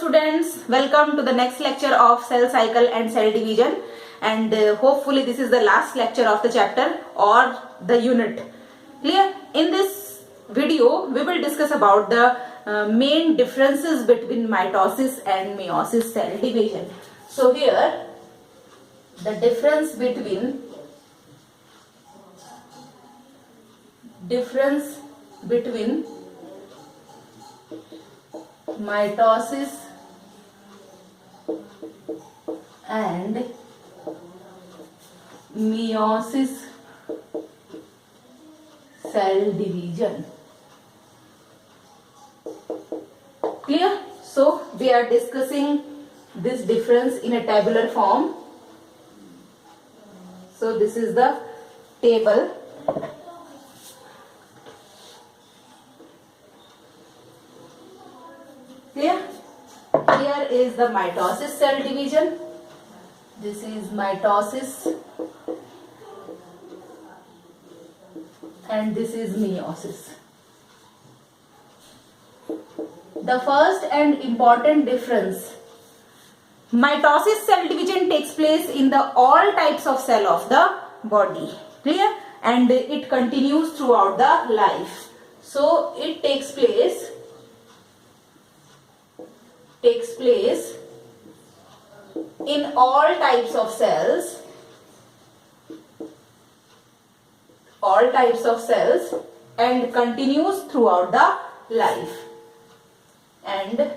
students, welcome to the next lecture of cell cycle and cell division, and hopefully this is the last lecture of the chapter or the unit. Clear? In this video we will discuss about the main differences between mitosis and meiosis cell division. So here the difference between mitosis and meiosis cell division. Clear? So we are discussing this difference in a tabular form. So this is the table. Clear? Here is the mitosis cell division. This is mitosis and this is meiosis. The first and important difference: mitosis cell division takes place in the all types of cell of the body. Clear? And it continues throughout the life. So it takes place in all types of cells, and continues throughout the life. And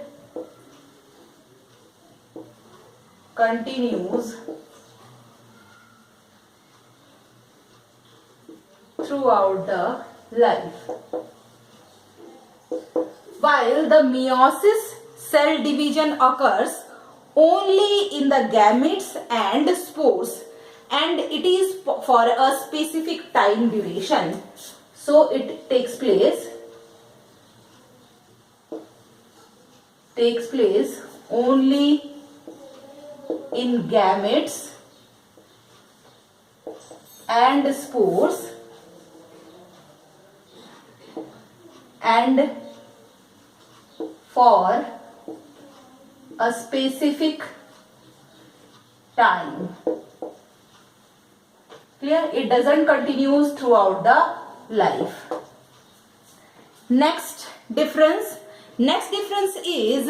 continues throughout the life. While the meiosis cell division occurs only in the gametes and spores, and it is for a specific time duration. So it takes place only in gametes and spores and for a specific time. Clear? It doesn't continue throughout the life. Next difference is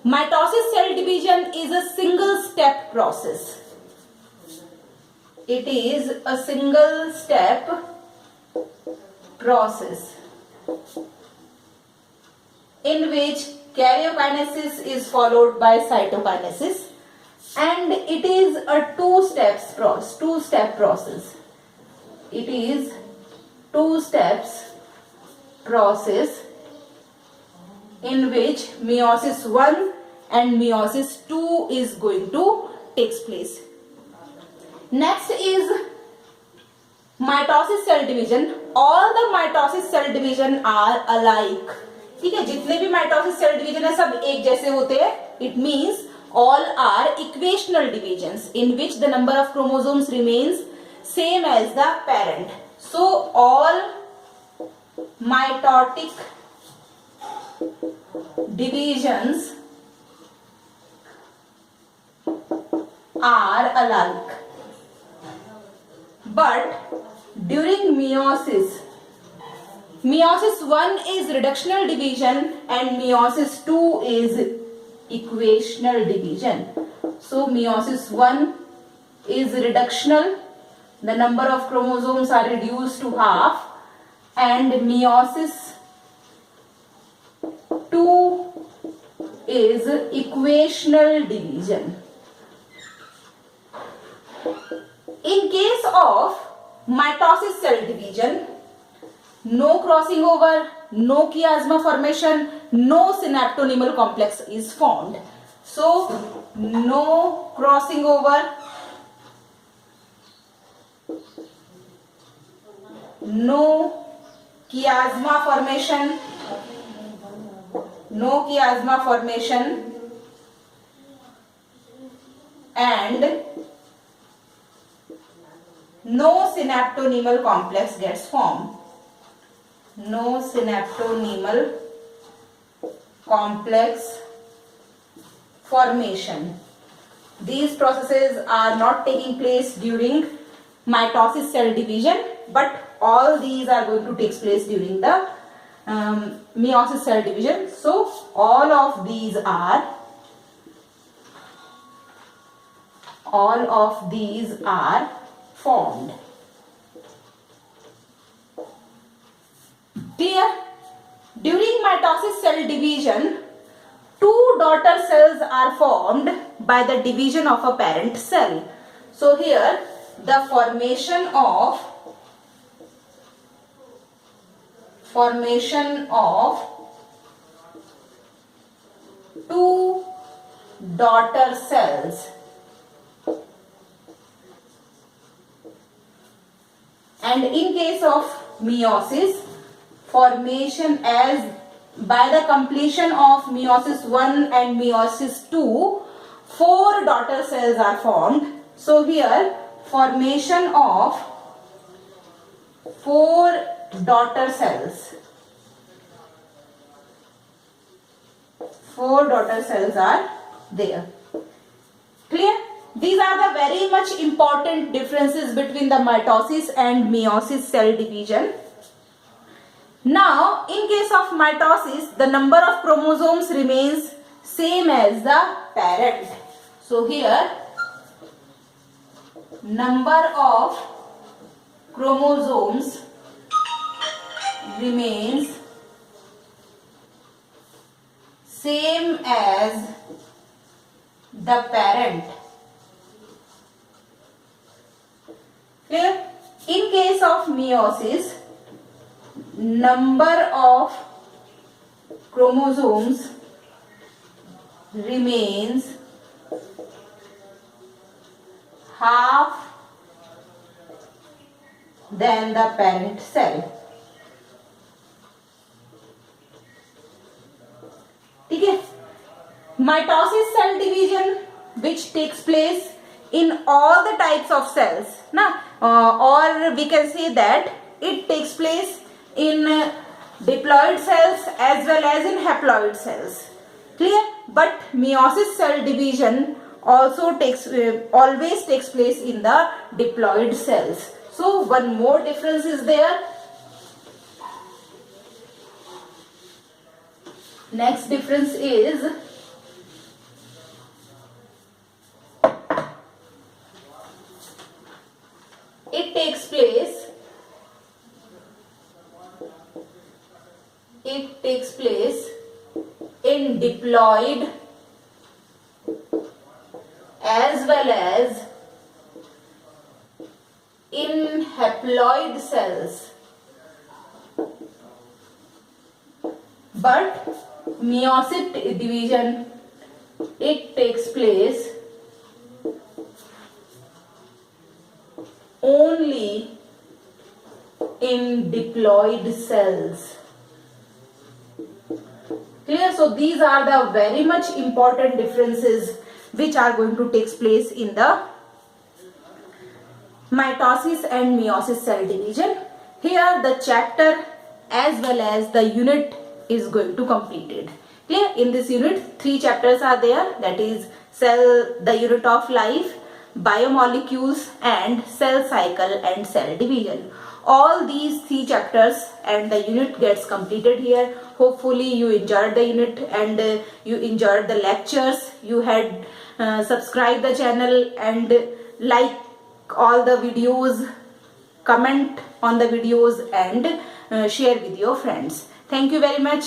mitosis cell division is a single step process. It is a single step process in which karyokinesis is followed by cytokinesis, and it is a two-step process. It is two steps process in which meiosis 1 and meiosis 2 is going to take place. Next is mitosis cell division. All the mitosis cell division are alike. ठीक है, जितने भी mitosis cell division है सब एक जैसे होते हैं. It means all are equational divisions in which the number of chromosomes remains same as the parent. So all mitotic divisions are alike, but during meiosis 1 is reductional division and meiosis 2 is equational division. So meiosis 1 is reductional, the number of chromosomes are reduced to half, and meiosis 2 is equational division. In case of mitosis cell division, no crossing over, no chiasma formation, no synaptonymal complex is formed. So no crossing over, no chiasma formation, and no synaptonymal complex gets formed. No synaptonymal complex formation. These processes are not taking place during mitosis cell division, but all these are going to take place during the meiosis cell division. So all of these are formed. Clear? During mitosis cell division, two daughter cells are formed by the division of a parent cell. So here the formation of two daughter cells, and in case of meiosis, formation as by the completion of meiosis 1 and meiosis 2, 4 daughter cells are formed. So here formation of 4 daughter cells. 4 daughter cells are there. Clear? These are the very much important differences between the mitosis and meiosis cell division. Now, in case of mitosis, the number of chromosomes remains same as the parent. So here, number of chromosomes remains same as the parent. Clear? In case of meiosis, number of chromosomes remains half than the parent cell. ठीक है? Mitosis cell division which takes place in all the types of cells, or we can say that it takes place in diploid cells as well as in haploid cells. Clear? But meiosis cell division also always takes place in the diploid cells. So one more difference is there. Next difference is it takes place in diploid as well as in haploid cells, but meiosis division, it takes place only in diploid cells. Clear? So these are the very much important differences which are going to take place in the mitosis and meiosis cell division. Here the chapter as well as the unit is going to completed. Clear? In this unit 3 chapters are there, that is cell, the unit of life, biomolecules and cell cycle and cell division. All these 3 chapters and the unit gets completed here. Hopefully you enjoyed the unit and you enjoyed the lectures. You had subscribed the channel and like all the videos, comment on the videos and share with your friends. Thank you very much.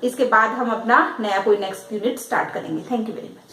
इसके बाद हम अपना नया कोई next unit start करेंगे. Thank you very much.